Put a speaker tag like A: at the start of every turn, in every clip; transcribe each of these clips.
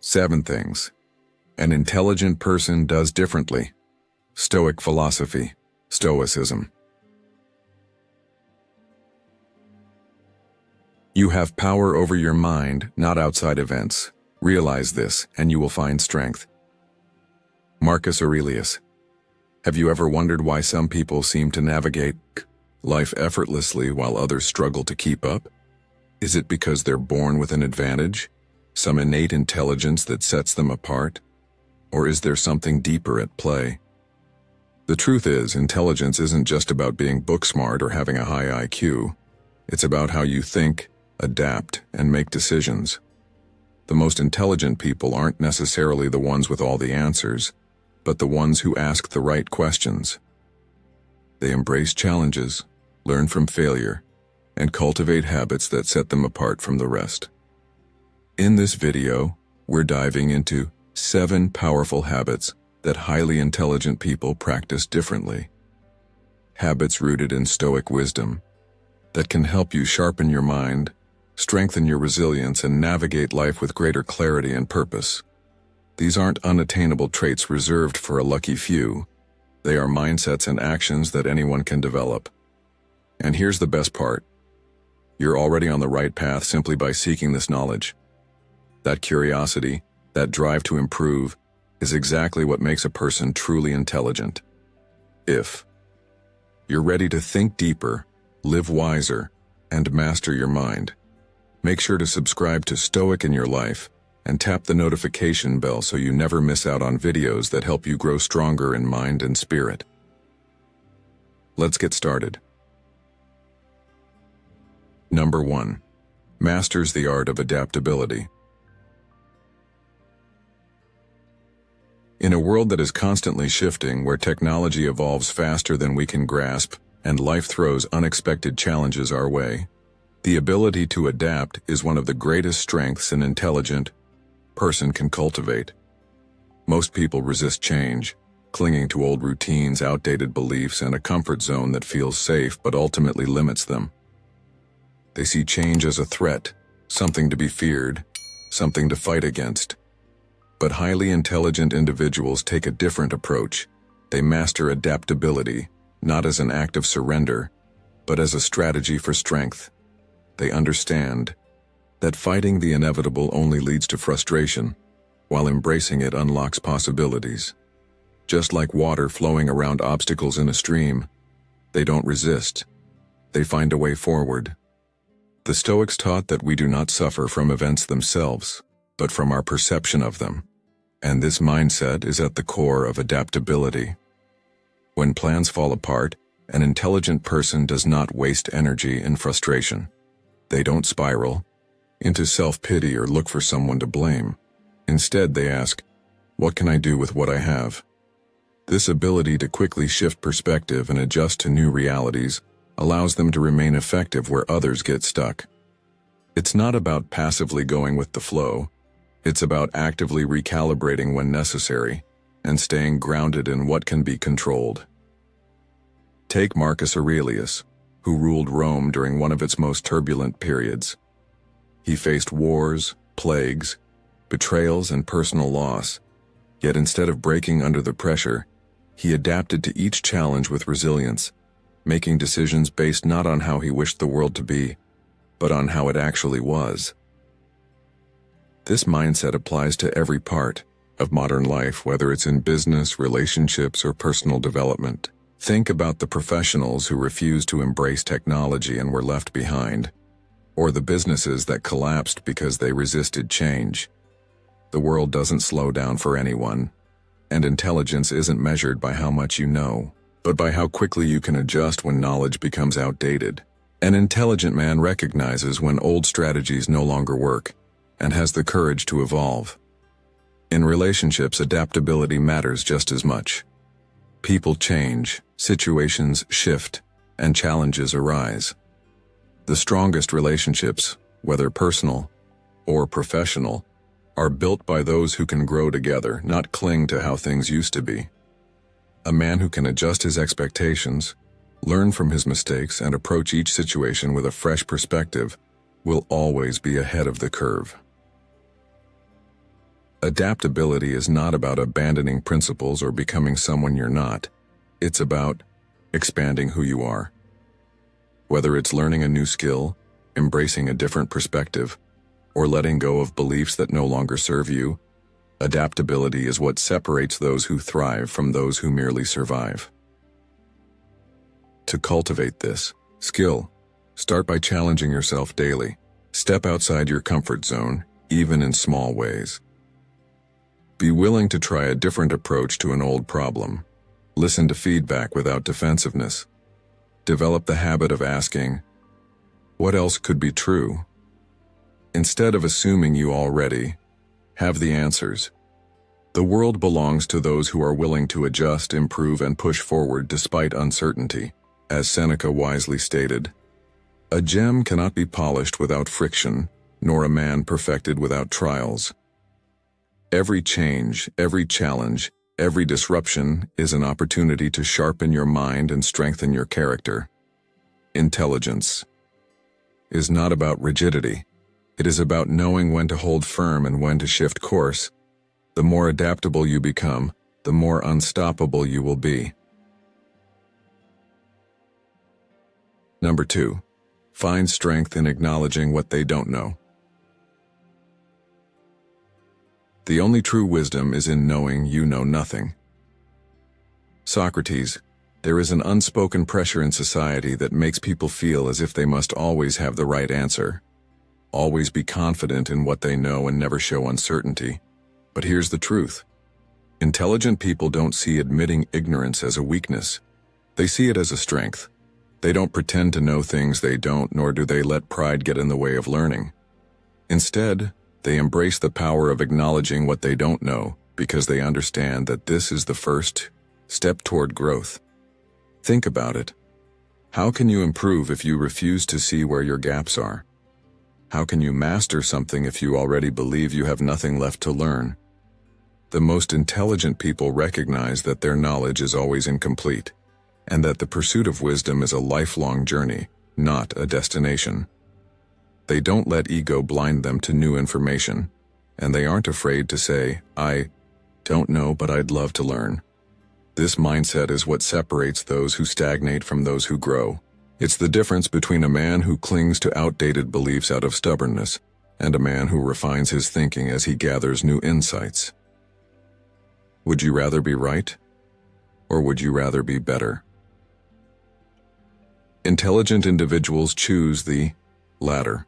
A: 7 things an intelligent person does differently. Stoic philosophy, Stoicism. You have power over your mind, not outside events. Realize this, and you will find strength. Marcus Aurelius. Have you ever wondered why some people seem to navigate life effortlessly while others struggle to keep up? Is it because they're born with an advantage, some innate intelligence that sets them apart? Or is there something deeper at play? The truth is, intelligence isn't just about being book-smart or having a high IQ. It's about how you think, adapt, and make decisions. The most intelligent people aren't necessarily the ones with all the answers, but the ones who ask the right questions. They embrace challenges, learn from failure, and cultivate habits that set them apart from the rest. In this video, we're diving into 7 powerful habits that highly intelligent people practice differently. Habits rooted in Stoic wisdom that can help you sharpen your mind, strengthen your resilience, and navigate life with greater clarity and purpose. These aren't unattainable traits reserved for a lucky few. They are mindsets and actions that anyone can develop. And here's the best part. You're already on the right path simply by seeking this knowledge. That curiosity, that drive to improve, is exactly what makes a person truly intelligent. If you're ready to think deeper, live wiser, and master your mind, make sure to subscribe to Stoic in Your Life and tap the notification bell so you never miss out on videos that help you grow stronger in mind and spirit. Let's get started. Number 1. Masters the art of adaptability. In a world that is constantly shifting, where technology evolves faster than we can grasp and life throws unexpected challenges our way, the ability to adapt is one of the greatest strengths an intelligent person can cultivate. Most people resist change, clinging to old routines, outdated beliefs, and a comfort zone that feels safe but ultimately limits them. They see change as a threat, something to be feared, something to fight against. But highly intelligent individuals take a different approach. They master adaptability, not as an act of surrender, but as a strategy for strength. They understand that fighting the inevitable only leads to frustration, while embracing it unlocks possibilities. Just like water flowing around obstacles in a stream, they don't resist. They find a way forward. The Stoics taught that we do not suffer from events themselves, but from our perception of them. And this mindset is at the core of adaptability. When plans fall apart, an intelligent person does not waste energy in frustration. They don't spiral into self-pity or look for someone to blame. Instead, they ask, what can I do with what I have? This ability to quickly shift perspective and adjust to new realities allows them to remain effective where others get stuck. It's not about passively going with the flow. It's about actively recalibrating when necessary and staying grounded in what can be controlled. Take Marcus Aurelius, who ruled Rome during one of its most turbulent periods. He faced wars, plagues, betrayals, and personal loss. Yet instead of breaking under the pressure, he adapted to each challenge with resilience, making decisions based not on how he wished the world to be, but on how it actually was. This mindset applies to every part of modern life, whether it's in business, relationships, or personal development. Think about the professionals who refused to embrace technology and were left behind, or the businesses that collapsed because they resisted change. The world doesn't slow down for anyone, and intelligence isn't measured by how much you know, but by how quickly you can adjust when knowledge becomes outdated. An intelligent man recognizes when old strategies no longer work, and has the courage to evolve. In relationships, adaptability matters just as much. People change, situations shift, and challenges arise. The strongest relationships, whether personal or professional, are built by those who can grow together, not cling to how things used to be. A man who can adjust his expectations, learn from his mistakes, and approach each situation with a fresh perspective will always be ahead of the curve. Adaptability is not about abandoning principles or becoming someone you're not. It's about expanding who you are. Whether it's learning a new skill, embracing a different perspective, or letting go of beliefs that no longer serve you, adaptability is what separates those who thrive from those who merely survive. To cultivate this skill, start by challenging yourself daily. Step outside your comfort zone, even in small ways. Be willing to try a different approach to an old problem. Listen to feedback without defensiveness. Develop the habit of asking, what else could be true? Instead of assuming you already have the answers. The world belongs to those who are willing to adjust, improve, and push forward despite uncertainty. As Seneca wisely stated, a gem cannot be polished without friction, nor a man perfected without trials. Every change, every challenge, every disruption is an opportunity to sharpen your mind and strengthen your character. Intelligence is not about rigidity. It is about knowing when to hold firm and when to shift course. The more adaptable you become, the more unstoppable you will be. Number 2. Find strength in acknowledging what they don't know. The only true wisdom is in knowing you know nothing. Socrates, there is an unspoken pressure in society that makes people feel as if they must always have the right answer, always be confident in what they know and never show uncertainty. But here's the truth. Intelligent people don't see admitting ignorance as a weakness. They see it as a strength. They don't pretend to know things they don't, nor do they let pride get in the way of learning. Instead, they embrace the power of acknowledging what they don't know because they understand that this is the first step toward growth. Think about it. How can you improve if you refuse to see where your gaps are? How can you master something if you already believe you have nothing left to learn? The most intelligent people recognize that their knowledge is always incomplete, and that the pursuit of wisdom is a lifelong journey, not a destination. They don't let ego blind them to new information, and they aren't afraid to say, I don't know, but I'd love to learn. This mindset is what separates those who stagnate from those who grow. It's the difference between a man who clings to outdated beliefs out of stubbornness and a man who refines his thinking as he gathers new insights. Would you rather be right, or would you rather be better? Intelligent individuals choose the latter.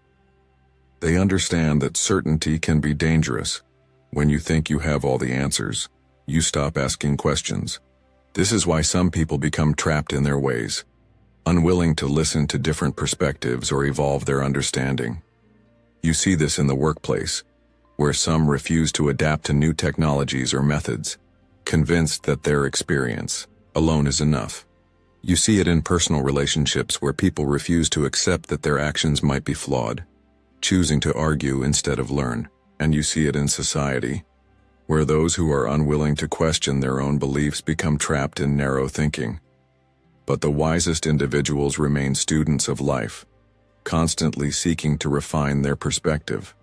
A: They understand that certainty can be dangerous. When you think you have all the answers, you stop asking questions. This is why some people become trapped in their ways, unwilling to listen to different perspectives or evolve their understanding. You see this in the workplace, where some refuse to adapt to new technologies or methods, convinced that their experience alone is enough. You see it in personal relationships where people refuse to accept that their actions might be flawed, choosing to argue instead of learn. And you see it in society, where those who are unwilling to question their own beliefs become trapped in narrow thinking. But the wisest individuals remain students of life, constantly seeking to refine their perspective.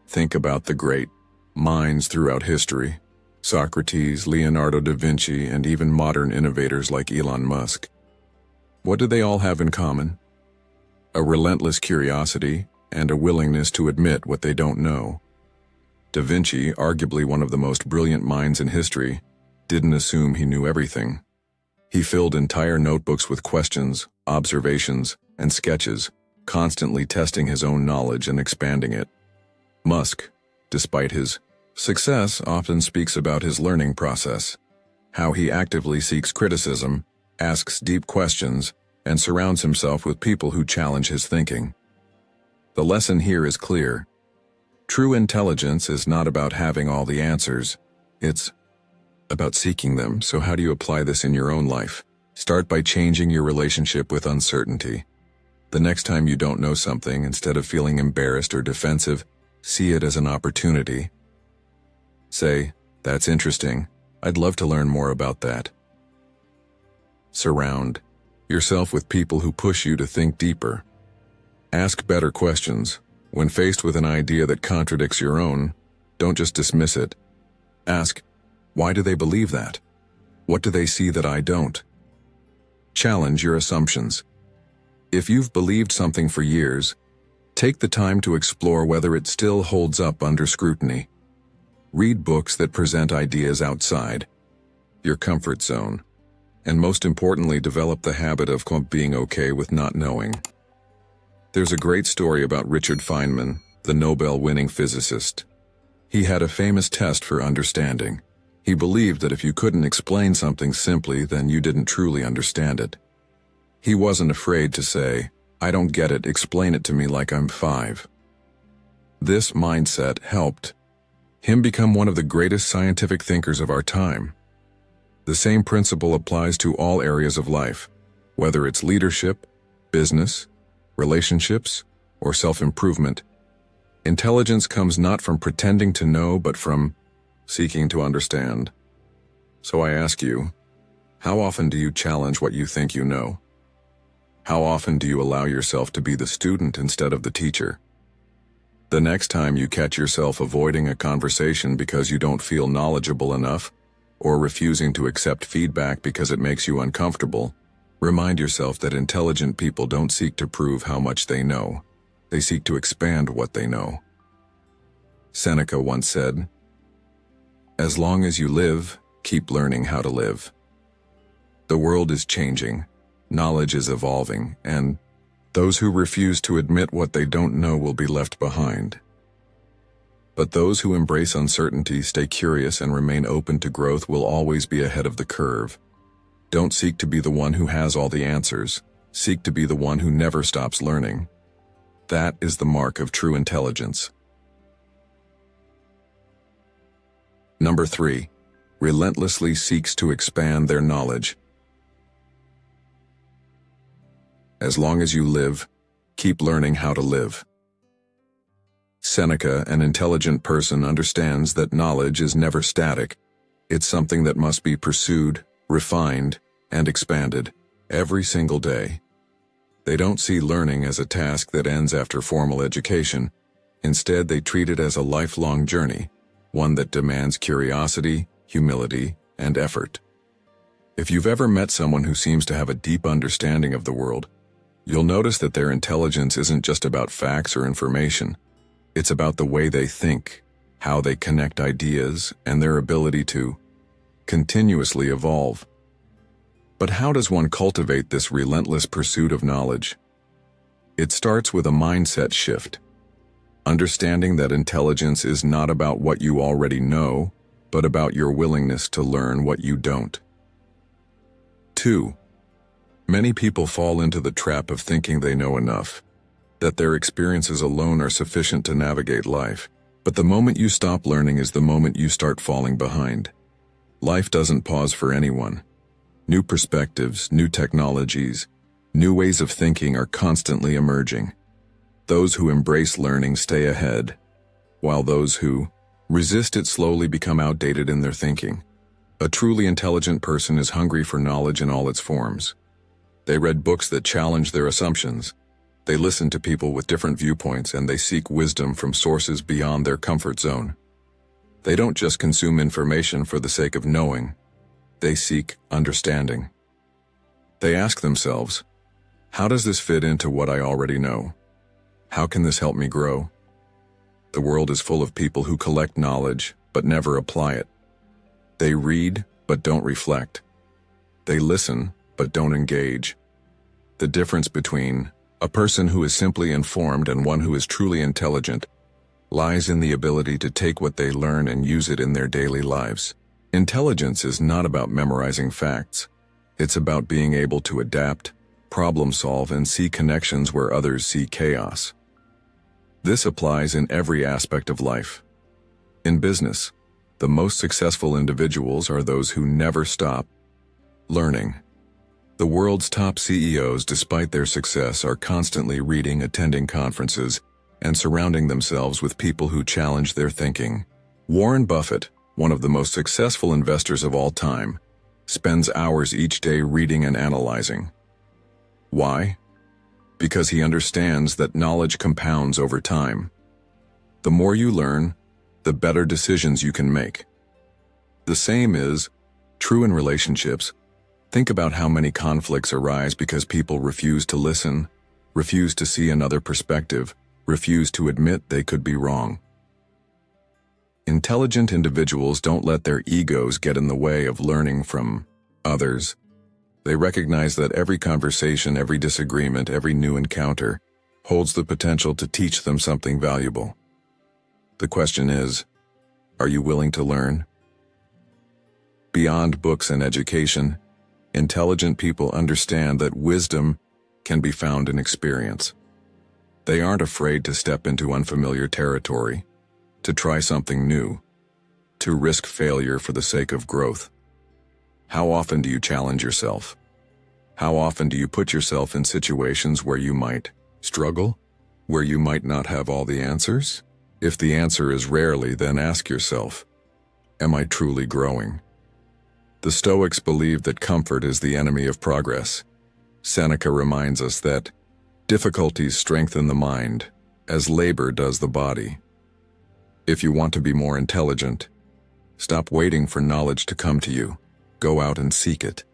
A: Think about the great minds throughout history: Socrates, Leonardo da Vinci, and even modern innovators like Elon Musk. What do they all have in common? A relentless curiosity and a willingness to admit what they don't know. Da Vinci, arguably one of the most brilliant minds in history, didn't assume he knew everything. He filled entire notebooks with questions, observations, and sketches, constantly testing his own knowledge and expanding it. Musk, despite his success, often speaks about his learning process, how he actively seeks criticism, asks deep questions, and surrounds himself with people who challenge his thinking. The lesson here is clear. True intelligence is not about having all the answers. It's about seeking them. So how do you apply this in your own life? Start by changing your relationship with uncertainty. The next time you don't know something, instead of feeling embarrassed or defensive, see it as an opportunity. Say, that's interesting. I'd love to learn more about that. Surround yourself with people who push you to think deeper. Ask better questions. When faced with an idea that contradicts your own, Don't just dismiss it. Ask, why do they believe that? What do they see that I don't? Challenge your assumptions. If you've believed something for years, take the time to explore whether it still holds up under scrutiny. Read books that present ideas outside your comfort zone, and most importantly, develop the habit of being okay with not knowing. There's a great story about Richard Feynman, the Nobel-winning physicist. He had a famous test for understanding. He believed that if you couldn't explain something simply, then you didn't truly understand it. He wasn't afraid to say, "I don't get it, explain it to me like I'm 5." This mindset helped him become one of the greatest scientific thinkers of our time. The same principle applies to all areas of life, whether it's leadership, business, relationships, or self-improvement. Intelligence comes not from pretending to know, but from seeking to understand. So I ask you, how often do you challenge what you think you know? How often do you allow yourself to be the student instead of the teacher? The next time you catch yourself avoiding a conversation because you don't feel knowledgeable enough, or refusing to accept feedback because it makes you uncomfortable, remind yourself that intelligent people don't seek to prove how much they know. They seek to expand what they know. Seneca once said, "As long as you live, keep learning how to live." The world is changing, knowledge is evolving, and those who refuse to admit what they don't know will be left behind. But those who embrace uncertainty, stay curious, and remain open to growth will always be ahead of the curve. Don't seek to be the one who has all the answers. Seek to be the one who never stops learning. That is the mark of true intelligence. Number 3, relentlessly seeks to expand their knowledge. As long as you live, keep learning how to live. Seneca, an intelligent person, understands that knowledge is never static. It's something that must be pursued, refined, and expanded every single day. They don't see learning as a task that ends after formal education. Instead, they treat it as a lifelong journey, one that demands curiosity, humility, and effort. If you've ever met someone who seems to have a deep understanding of the world, you'll notice that their intelligence isn't just about facts or information. It's about the way they think, how they connect ideas, and their ability to continuously evolve. But how does one cultivate this relentless pursuit of knowledge? It starts with a mindset shift. Understanding that intelligence is not about what you already know, but about your willingness to learn what you don't. 2. Many people fall into the trap of thinking they know enough, that their experiences alone are sufficient to navigate life. But the moment you stop learning is the moment you start falling behind. Life doesn't pause for anyone. New perspectives, new technologies, new ways of thinking are constantly emerging. Those who embrace learning stay ahead, while those who resist it slowly become outdated in their thinking. A truly intelligent person is hungry for knowledge in all its forms. They read books that challenge their assumptions. They listen to people with different viewpoints, and they seek wisdom from sources beyond their comfort zone. They don't just consume information for the sake of knowing. They seek understanding. They ask themselves, how does this fit into what I already know? How can this help me grow? The world is full of people who collect knowledge but never apply it. They read but don't reflect. They listen but don't engage. The difference between a person who is simply informed and one who is truly intelligent lies in the ability to take what they learn and use it in their daily lives. Intelligence is not about memorizing facts. It's about being able to adapt, problem solve, and see connections where others see chaos. This applies in every aspect of life. In business, the most successful individuals are those who never stop learning. The world's top CEOs, despite their success, are constantly reading, attending conferences, and surrounding themselves with people who challenge their thinking. Warren Buffett, one of the most successful investors of all time, spends hours each day reading and analyzing. Why? Because he understands that knowledge compounds over time. The more you learn, the better decisions you can make. The same is true in relationships. Think about how many conflicts arise because people refuse to listen, refuse to see another perspective, refuse to admit they could be wrong. Intelligent individuals don't let their egos get in the way of learning from others. They recognize that every conversation, every disagreement, every new encounter holds the potential to teach them something valuable. The question is, are you willing to learn? Beyond books and education, intelligent people understand that wisdom can be found in experience. They aren't afraid to step into unfamiliar territory, to try something new, to risk failure for the sake of growth. How often do you challenge yourself? How often do you put yourself in situations where you might struggle, where you might not have all the answers? If the answer is rarely, then ask yourself, am I truly growing? The Stoics believed that comfort is the enemy of progress. Seneca reminds us that difficulties strengthen the mind, as labor does the body. If you want to be more intelligent, stop waiting for knowledge to come to you. Go out and seek it.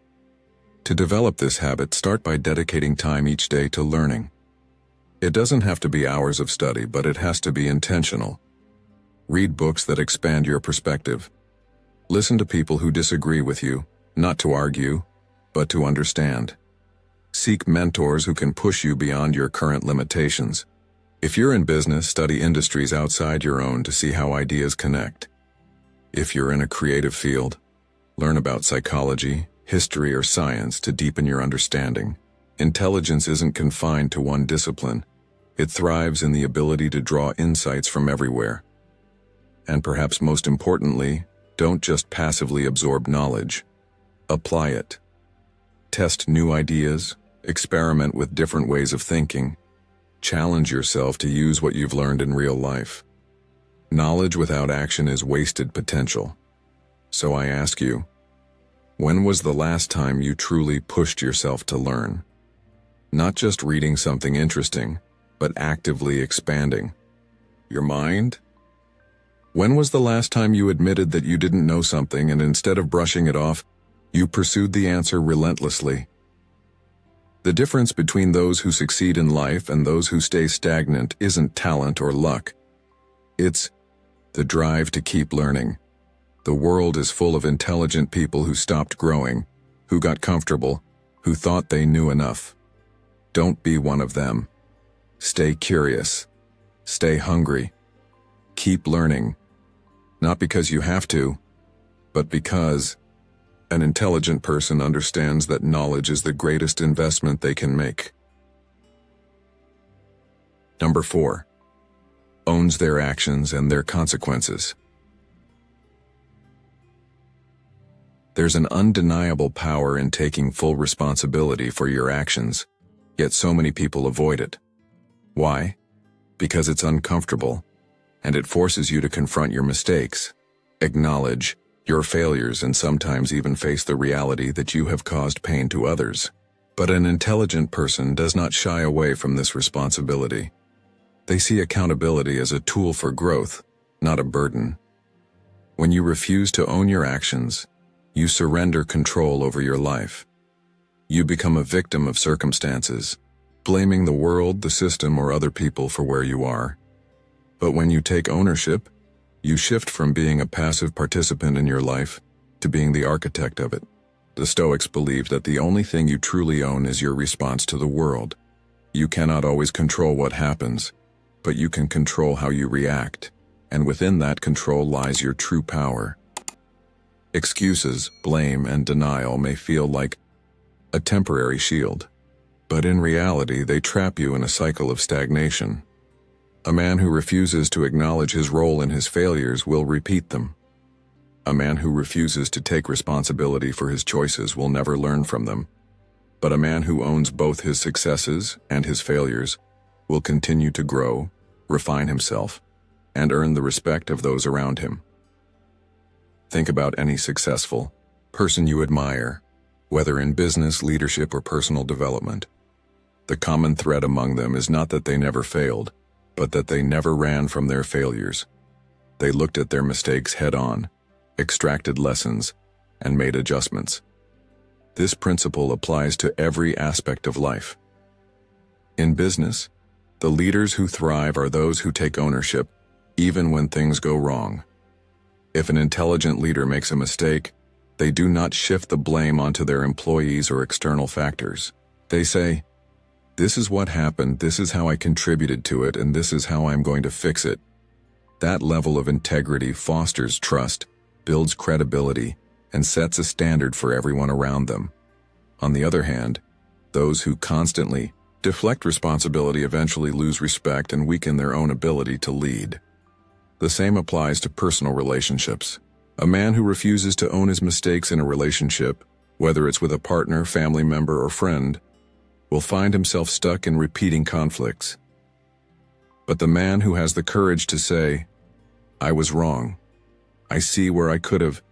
A: To develop this habit, start by dedicating time each day to learning. It doesn't have to be hours of study, but it has to be intentional. Read books that expand your perspective. Listen to people who disagree with you, not to argue, but to understand. Seek mentors who can push you beyond your current limitations. If you're in business, study industries outside your own to see how ideas connect. If you're in a creative field, learn about psychology, history, or science to deepen your understanding. Intelligence isn't confined to one discipline. It thrives in the ability to draw insights from everywhere. And perhaps most importantly, don't just passively absorb knowledge. Apply it. Test new ideas, experiment with different ways of thinking. Challenge yourself to use what you've learned in real life. Knowledge without action is wasted potential. So I ask you, when was the last time you truly pushed yourself to learn? Not just reading something interesting, but actively expanding your mind? When was the last time you admitted that you didn't know something and instead of brushing it off, you pursued the answer relentlessly? The difference between those who succeed in life and those who stay stagnant isn't talent or luck. It's the drive to keep learning. The world is full of intelligent people who stopped growing, who got comfortable, who thought they knew enough. Don't be one of them. Stay curious. Stay hungry. Keep learning. Not because you have to, but because an intelligent person understands that knowledge is the greatest investment they can make. Number 4. Owns their actions and their consequences. There's an undeniable power in taking full responsibility for your actions, yet so many people avoid it. Why? Because it's uncomfortable, and it forces you to confront your mistakes, acknowledge your failures, and sometimes even face the reality that you have caused pain to others. But an intelligent person does not shy away from this responsibility. They see accountability as a tool for growth, not a burden. When you refuse to own your actions, you surrender control over your life. You become a victim of circumstances, blaming the world, the system, or other people for where you are. But when you take ownership, you shift from being a passive participant in your life to being the architect of it. The Stoics believed that the only thing you truly own is your response to the world. You cannot always control what happens, but you can control how you react, and within that control lies your true power. Excuses, blame, and denial may feel like a temporary shield, but in reality they trap you in a cycle of stagnation. A man who refuses to acknowledge his role in his failures will repeat them. A man who refuses to take responsibility for his choices will never learn from them. But a man who owns both his successes and his failures will continue to grow, refine himself, and earn the respect of those around him. Think about any successful person you admire, whether in business, leadership, or personal development. The common thread among them is not that they never failed, but that they never ran from their failures. They looked at their mistakes head-on, extracted lessons, and made adjustments. This principle applies to every aspect of life. In business, the leaders who thrive are those who take ownership, even when things go wrong. If an intelligent leader makes a mistake, they do not shift the blame onto their employees or external factors. They say, "This is what happened, this is how I contributed to it, and this is how I'm going to fix it." That level of integrity fosters trust, builds credibility, and sets a standard for everyone around them. On the other hand, those who constantly deflect responsibility eventually lose respect and weaken their own ability to lead. The same applies to personal relationships. A man who refuses to own his mistakes in a relationship, whether it's with a partner, family member, or friend, will find himself stuck in repeating conflicts. But the man who has the courage to say, "I was wrong. I see where I could have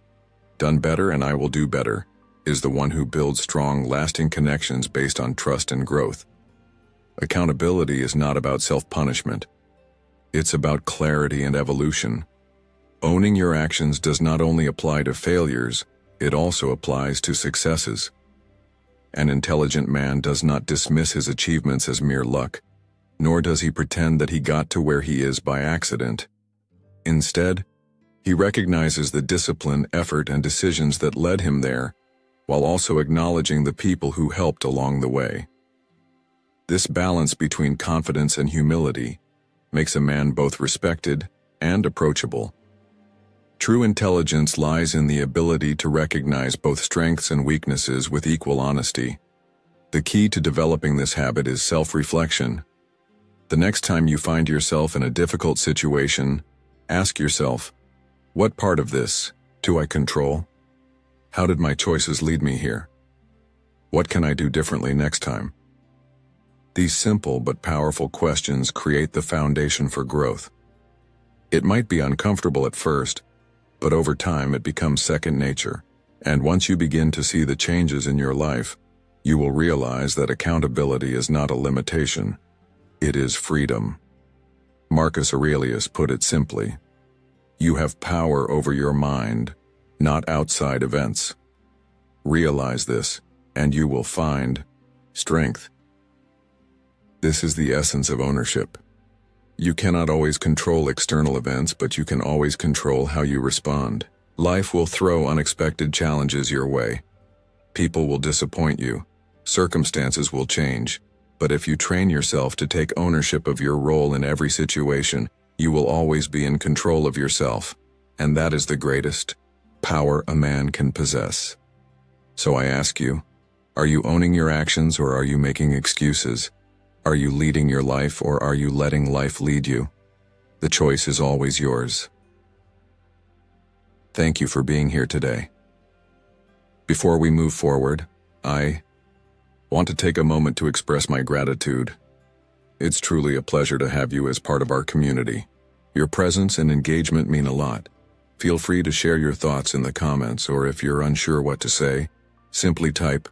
A: done better and I will do better," is the one who builds strong, lasting connections based on trust and growth. Accountability is not about self-punishment. It's about clarity and evolution. Owning your actions does not only apply to failures, it also applies to successes. An intelligent man does not dismiss his achievements as mere luck, nor does he pretend that he got to where he is by accident. Instead, he recognizes the discipline, effort, and decisions that led him there, while also acknowledging the people who helped along the way. This balance between confidence and humility makes a man both respected and approachable. True intelligence lies in the ability to recognize both strengths and weaknesses with equal honesty. The key to developing this habit is self-reflection. The next time you find yourself in a difficult situation, ask yourself, what part of this do I control? How did my choices lead me here? What can I do differently next time? These simple but powerful questions create the foundation for growth. It might be uncomfortable at first, but over time it becomes second nature. And once you begin to see the changes in your life, you will realize that accountability is not a limitation. It is freedom. Marcus Aurelius put it simply, "You have power over your mind, not outside events." Realize this, and you will find strength. This is the essence of ownership. You cannot always control external events, but you can always control how you respond. Life will throw unexpected challenges your way. People will disappoint you. Circumstances will change. But if you train yourself to take ownership of your role in every situation, you will always be in control of yourself. And that is the greatest power a man can possess. So I ask you, are you owning your actions or are you making excuses? Are you leading your life or are you letting life lead you? The choice is always yours. Thank you for being here today. Before we move forward, I want to take a moment to express my gratitude. It's truly a pleasure to have you as part of our community. Your presence and engagement mean a lot. Feel free to share your thoughts in the comments, or if you're unsure what to say, simply type,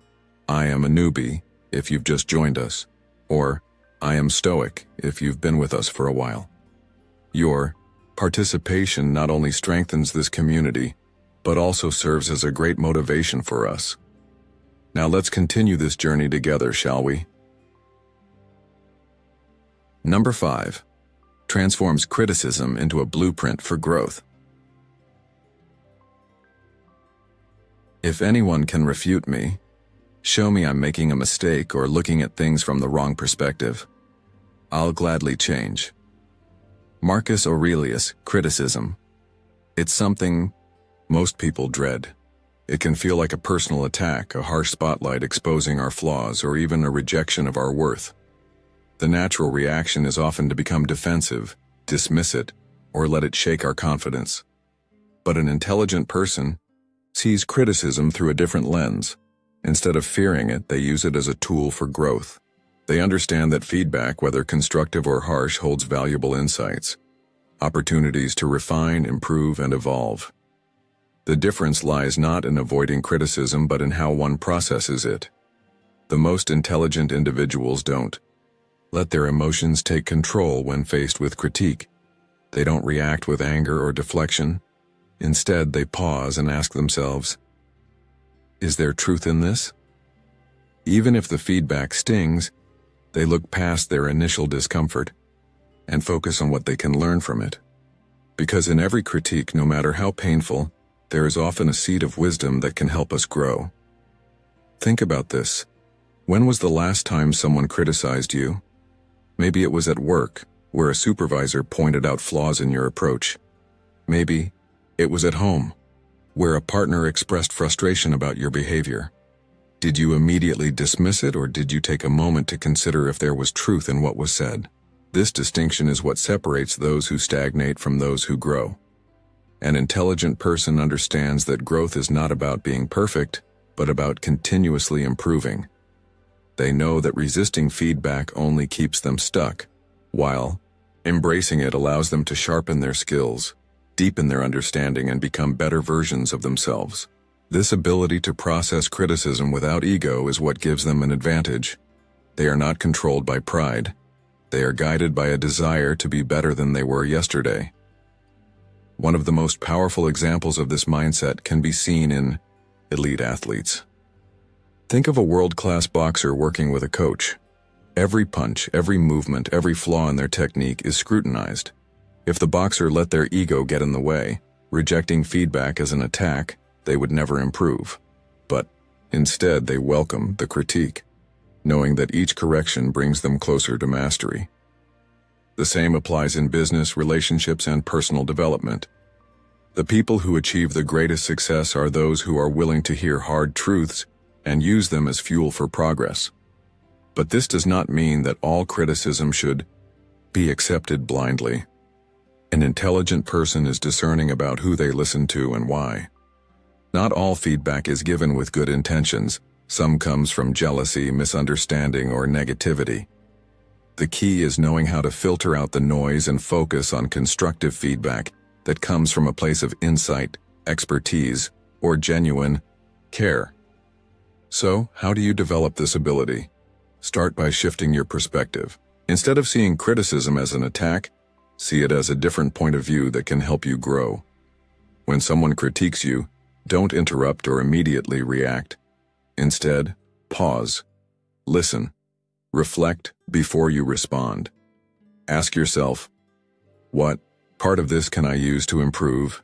A: "I am a newbie," if you've just joined us, or "I am Stoic," if you've been with us for a while. Your participation not only strengthens this community, but also serves as a great motivation for us. Now let's continue this journey together, shall we? Number 5. Transforms criticism into a blueprint for growth. If anyone can refute me, show me I'm making a mistake or looking at things from the wrong perspective, I'll gladly change. Marcus Aurelius, criticism. It's something most people dread. It can feel like a personal attack, a harsh spotlight exposing our flaws, or even a rejection of our worth. The natural reaction is often to become defensive, dismiss it, or let it shake our confidence. But an intelligent person sees criticism through a different lens. Instead of fearing it, they use it as a tool for growth. They understand that feedback, whether constructive or harsh, holds valuable insights, opportunities to refine, improve, and evolve. The difference lies not in avoiding criticism, but in how one processes it. The most intelligent individuals don't let their emotions take control when faced with critique. They don't react with anger or deflection. Instead, they pause and ask themselves, is there truth in this? Even if the feedback stings, they look past their initial discomfort and focus on what they can learn from it. Because in every critique, no matter how painful, there is often a seed of wisdom that can help us grow. Think about this. When was the last time someone criticized you? Maybe it was at work, where a supervisor pointed out flaws in your approach. Maybe it was at home, where a partner expressed frustration about your behavior. Did you immediately dismiss it, or did you take a moment to consider if there was truth in what was said? This distinction is what separates those who stagnate from those who grow. An intelligent person understands that growth is not about being perfect, but about continuously improving. They know that resisting feedback only keeps them stuck, while embracing it allows them to sharpen their skills, deepen their understanding, and become better versions of themselves. This ability to process criticism without ego is what gives them an advantage. They are not controlled by pride. They are guided by a desire to be better than they were yesterday. One of the most powerful examples of this mindset can be seen in elite athletes. Think of a world-class boxer working with a coach. Every punch, every movement, every flaw in their technique is scrutinized. If the boxer let their ego get in the way, rejecting feedback as an attack, they would never improve. But instead, they welcome the critique, knowing that each correction brings them closer to mastery. The same applies in business, relationships, and personal development. The people who achieve the greatest success are those who are willing to hear hard truths and use them as fuel for progress. But this does not mean that all criticism should be accepted blindly. An intelligent person is discerning about who they listen to and why. Not all feedback is given with good intentions. Some comes from jealousy, misunderstanding, or negativity. The key is knowing how to filter out the noise and focus on constructive feedback that comes from a place of insight, expertise, or genuine care. So, how do you develop this ability? Start by shifting your perspective. Instead of seeing criticism as an attack, see it as a different point of view that can help you grow. When someone critiques you, don't interrupt or immediately react. Instead, pause, listen, reflect before you respond. Ask yourself, what part of this can I use to improve?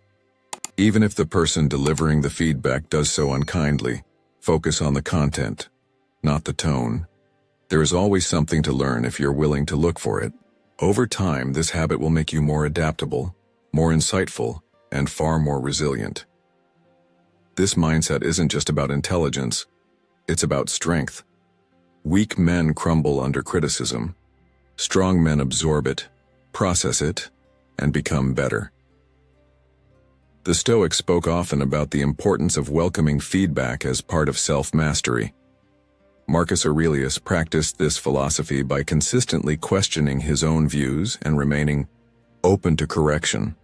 A: Even if the person delivering the feedback does so unkindly, focus on the content, not the tone. There is always something to learn if you're willing to look for it. Over time, this habit will make you more adaptable, more insightful, and far more resilient. This mindset isn't just about intelligence, it's about strength. Weak men crumble under criticism. Strong men absorb it, process it, and become better. The Stoics spoke often about the importance of welcoming feedback as part of self-mastery. Marcus Aurelius practiced this philosophy by consistently questioning his own views and remaining open to correction.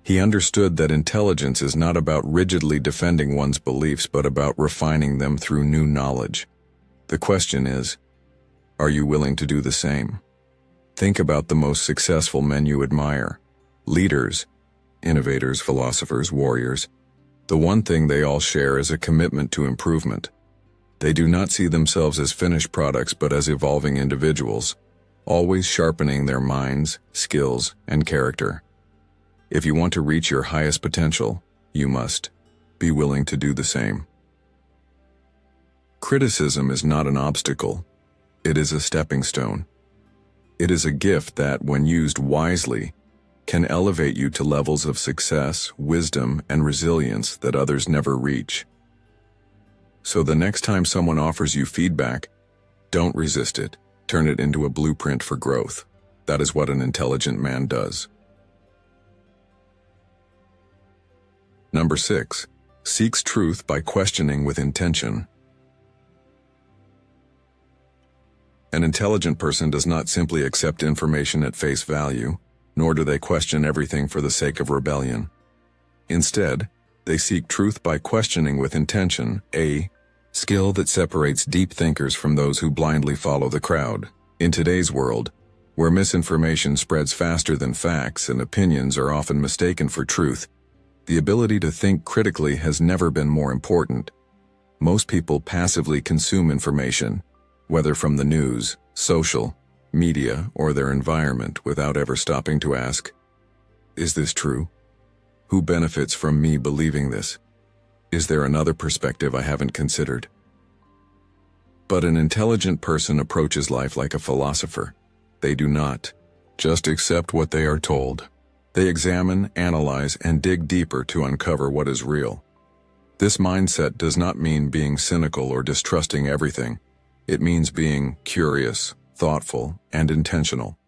A: He understood that intelligence is not about rigidly defending one's beliefs, but about refining them through new knowledge. The question is, are you willing to do the same? Think about the most successful men you admire. Leaders, innovators, philosophers, warriors. The one thing they all share is a commitment to improvement. They do not see themselves as finished products, but as evolving individuals, always sharpening their minds, skills, and character. If you want to reach your highest potential, you must be willing to do the same. Criticism is not an obstacle. It is a stepping stone. It is a gift that, when used wisely, can elevate you to levels of success, wisdom, and resilience that others never reach. So the next time someone offers you feedback, don't resist it. Turn it into a blueprint for growth. That is what an intelligent man does. Number 6. Seeks truth by questioning with intention. An intelligent person does not simply accept information at face value, nor do they question everything for the sake of rebellion. Instead, they seek truth by questioning with intention, a skill that separates deep thinkers from those who blindly follow the crowd. In today's world, Where misinformation spreads faster than facts and opinions are often mistaken for truth, the ability to think critically has never been more important. Most people passively consume information, whether from the news, social media, or their environment, without ever stopping to ask, is this true? Who benefits from me believing this? Is there another perspective I haven't considered? But an intelligent person approaches life like a philosopher. They do not just accept what they are told. They examine, analyze, and dig deeper to uncover what is real. This mindset does not mean being cynical or distrusting everything. It means being curious, thoughtful, and intentional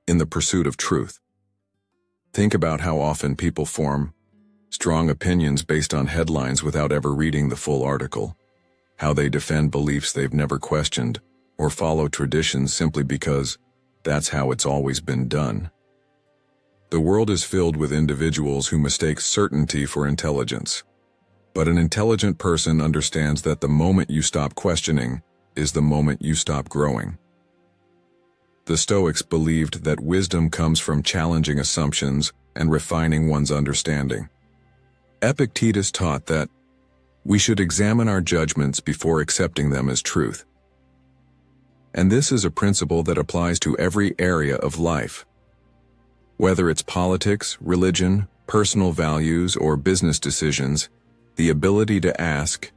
A: in the pursuit of truth. Think about how often people form strong opinions based on headlines without ever reading the full article, how they defend beliefs they've never questioned, or follow traditions simply because that's how it's always been done. The world is filled with individuals who mistake certainty for intelligence. But an intelligent person understands that the moment you stop questioning is the moment you stop growing. The Stoics believed that wisdom comes from challenging assumptions and refining one's understanding. Epictetus taught that we should examine our judgments before accepting them as truth. And this is a principle that applies to every area of life. Whether it's politics, religion, personal values, or business decisions, the ability to ask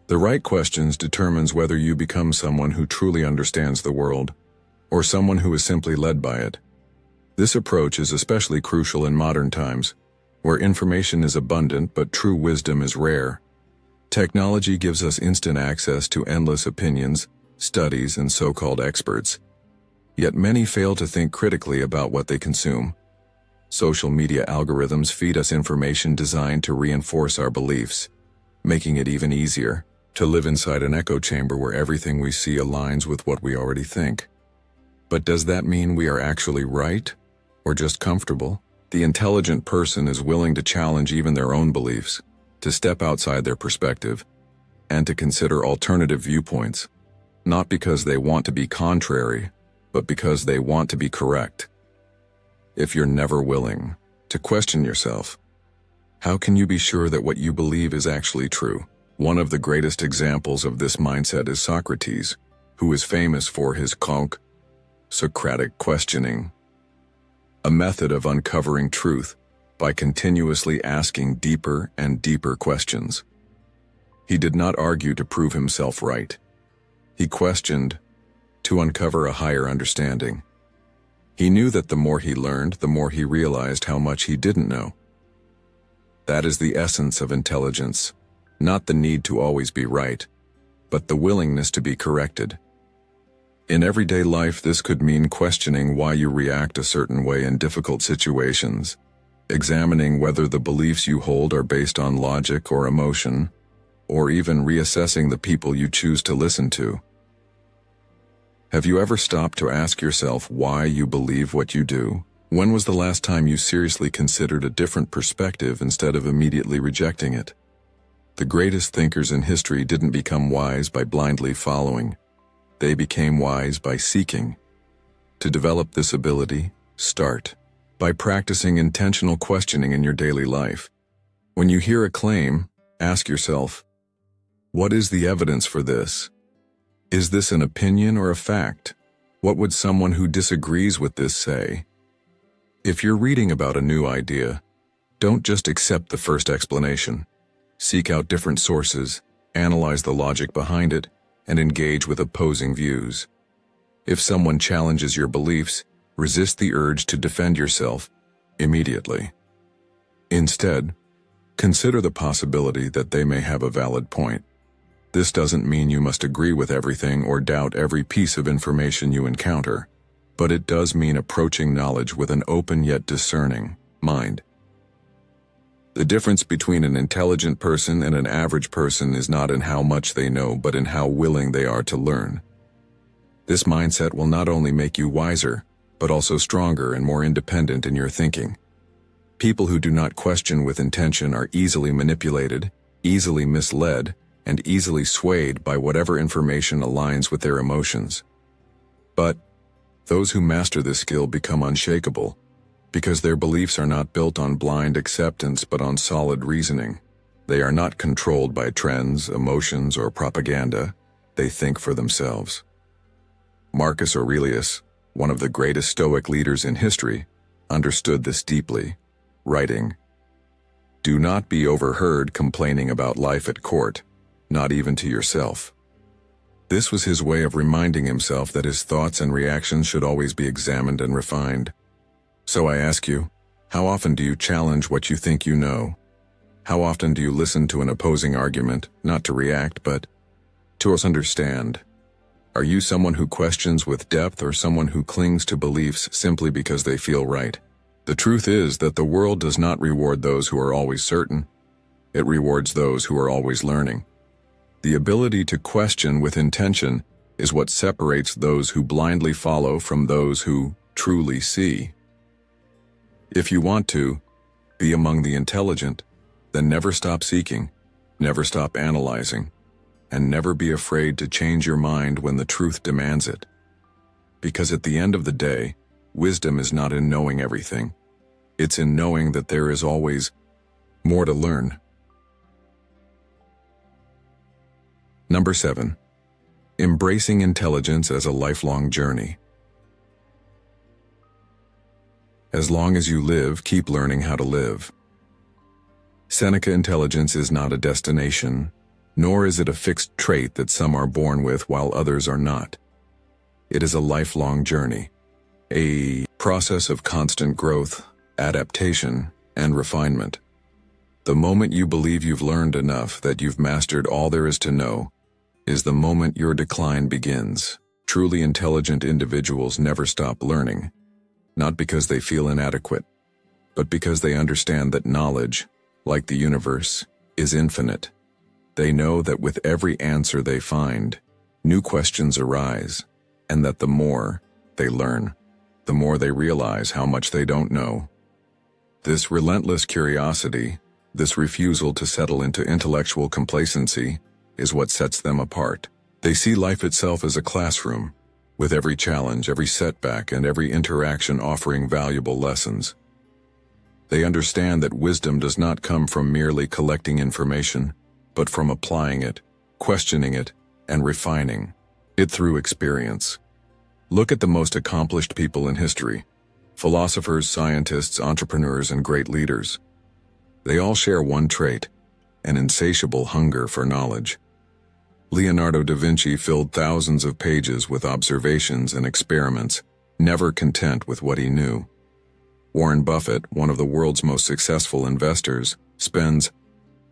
A: the right questions determines whether you become someone who truly understands the world, or someone who is simply led by it. This approach is especially crucial in modern times, where information is abundant but true wisdom is rare. Technology gives us instant access to endless opinions, studies, and so-called experts. Yet many fail to think critically about what they consume. Social media algorithms feed us information designed to reinforce our beliefs, making it even easier to live inside an echo chamber where everything we see aligns with what we already think. But does that mean we are actually right, or just comfortable? The intelligent person is willing to challenge even their own beliefs, to step outside their perspective, and to consider alternative viewpoints, not because they want to be contrary, but because they want to be correct. If you're never willing to question yourself, how can you be sure that what you believe is actually true? One of the greatest examples of this mindset is Socrates, who is famous for his Socratic questioning, a method of uncovering truth by continuously asking deeper and deeper questions. He did not argue to prove himself right. He questioned to uncover a higher understanding. He knew that the more he learned, the more he realized how much he didn't know. That is the essence of intelligence, not the need to always be right, but the willingness to be corrected. In everyday life, this could mean questioning why you react a certain way in difficult situations, examining whether the beliefs you hold are based on logic or emotion, or even reassessing the people you choose to listen to. Have you ever stopped to ask yourself why you believe what you do? When was the last time you seriously considered a different perspective instead of immediately rejecting it? The greatest thinkers in history didn't become wise by blindly following. They became wise by seeking. To develop this ability, start by practicing intentional questioning in your daily life. When you hear a claim, ask yourself, what is the evidence for this? Is this an opinion or a fact? What would someone who disagrees with this say? If you're reading about a new idea, don't just accept the first explanation. Seek out different sources, analyze the logic behind it, and engage with opposing views. If someone challenges your beliefs, resist the urge to defend yourself immediately. Instead, consider the possibility that they may have a valid point. This doesn't mean you must agree with everything or doubt every piece of information you encounter, but it does mean approaching knowledge with an open yet discerning mind. The difference between an intelligent person and an average person is not in how much they know, but in how willing they are to learn. This mindset will not only make you wiser, but also stronger and more independent in your thinking. People who do not question with intention are easily manipulated, easily misled, and easily swayed by whatever information aligns with their emotions. But Those who master this skill become unshakable, because their beliefs are not built on blind acceptance but on solid reasoning. They are not controlled by trends, emotions, or propaganda. They think for themselves. Marcus Aurelius, one of the greatest Stoic leaders in history, understood this deeply, writing, "Do not be overheard complaining about life at court, not even to yourself." This was his way of reminding himself that his thoughts and reactions should always be examined and refined. So I ask you, how often do you challenge what you think you know? How often do you listen to an opposing argument, not to react, but to understand? Are you someone who questions with depth or someone who clings to beliefs simply because they feel right? The truth is that the world does not reward those who are always certain. It rewards those who are always learning. The ability to question with intention is what separates those who blindly follow from those who truly see. If you want to be among the intelligent, then never stop seeking, never stop analyzing, and never be afraid to change your mind when the truth demands it. Because at the end of the day, wisdom is not in knowing everything. It's in knowing that there is always more to learn. Number 7. Embracing intelligence as a lifelong journey. As long as you live, keep learning how to live. Seneca intelligence is not a destination, nor is it a fixed trait that some are born with while others are not. It is a lifelong journey, a process of constant growth, adaptation, and refinement. The moment you believe you've learned enough, that you've mastered all there is to know, is the moment your decline begins. Truly intelligent individuals never stop learning, not because they feel inadequate, but because they understand that knowledge, like the universe, is infinite. They know that with every answer they find, new questions arise, and that the more they learn, the more they realize how much they don't know. This relentless curiosity, this refusal to settle into intellectual complacency, is what sets them apart. They see life itself as a classroom, with every challenge, every setback, and every interaction offering valuable lessons. They understand that wisdom does not come from merely collecting information, but from applying it, questioning it, and refining it through experience. Look at the most accomplished people in history: philosophers, scientists, entrepreneurs, and great leaders. They all share one trait: an insatiable hunger for knowledge. Leonardo da Vinci filled thousands of pages with observations and experiments, never content with what he knew. Warren Buffett, one of the world's most successful investors, spends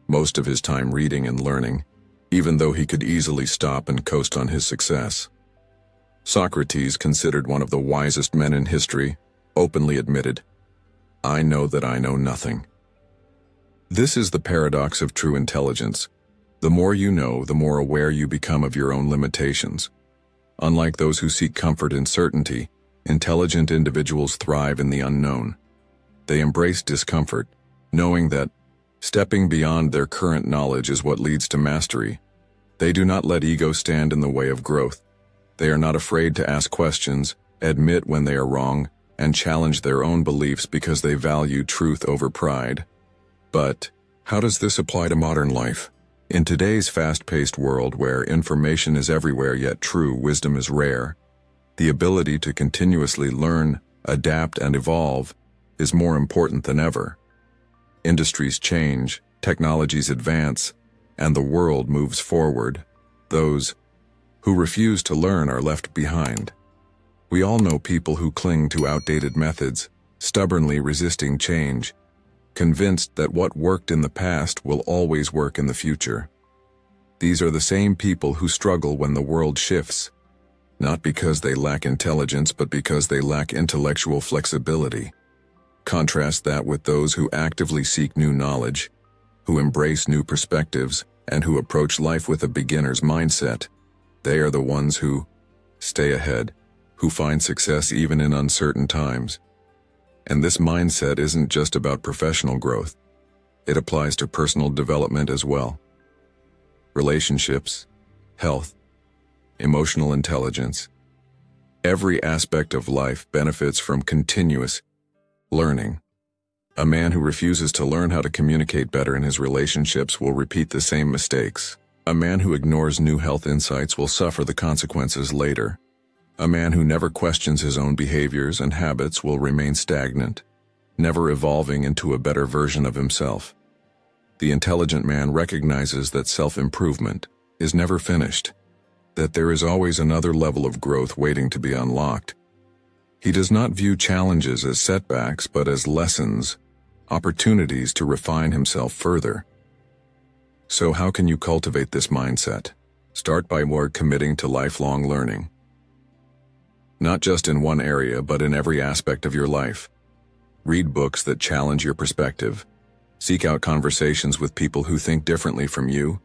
A: most of his time reading and learning, even though he could easily stop and coast on his success. Socrates, considered one of the wisest men in history, openly admitted, "I know that I know nothing." This is the paradox of true intelligence. The more you know, the more aware you become of your own limitations. Unlike those who seek comfort in certainty, intelligent individuals thrive in the unknown. They embrace discomfort, knowing that stepping beyond their current knowledge is what leads to mastery. They do not let ego stand in the way of growth. They are not afraid to ask questions, admit when they are wrong, and challenge their own beliefs because they value truth over pride. But how does this apply to modern life? In today's fast-paced world where information is everywhere yet true wisdom is rare, the ability to continuously learn, adapt, and evolve is more important than ever. Industries change, technologies advance, and the world moves forward. Those who refuse to learn are left behind. We all know people who cling to outdated methods, stubbornly resisting change, convinced that what worked in the past will always work in the future. These are the same people who struggle when the world shifts, not because they lack intelligence, but because they lack intellectual flexibility. Contrast that with those who actively seek new knowledge, who embrace new perspectives, and who approach life with a beginner's mindset. They are the ones who stay ahead, who find success even in uncertain times. And this mindset isn't just about professional growth. It applies to personal development as well. Relationships, health, emotional intelligence. Every aspect of life benefits from continuous learning. A man who refuses to learn how to communicate better in his relationships will repeat the same mistakes. A man who ignores new health insights will suffer the consequences later. A man who never questions his own behaviors and habits will remain stagnant, never evolving into a better version of himself. The intelligent man recognizes that self-improvement is never finished, that there is always another level of growth waiting to be unlocked. He does not view challenges as setbacks, but as lessons, opportunities to refine himself further. So how can you cultivate this mindset? Start by committing to lifelong learning. Not just in one area, but in every aspect of your life. Read books that challenge your perspective. Seek out conversations with people who think differently from you.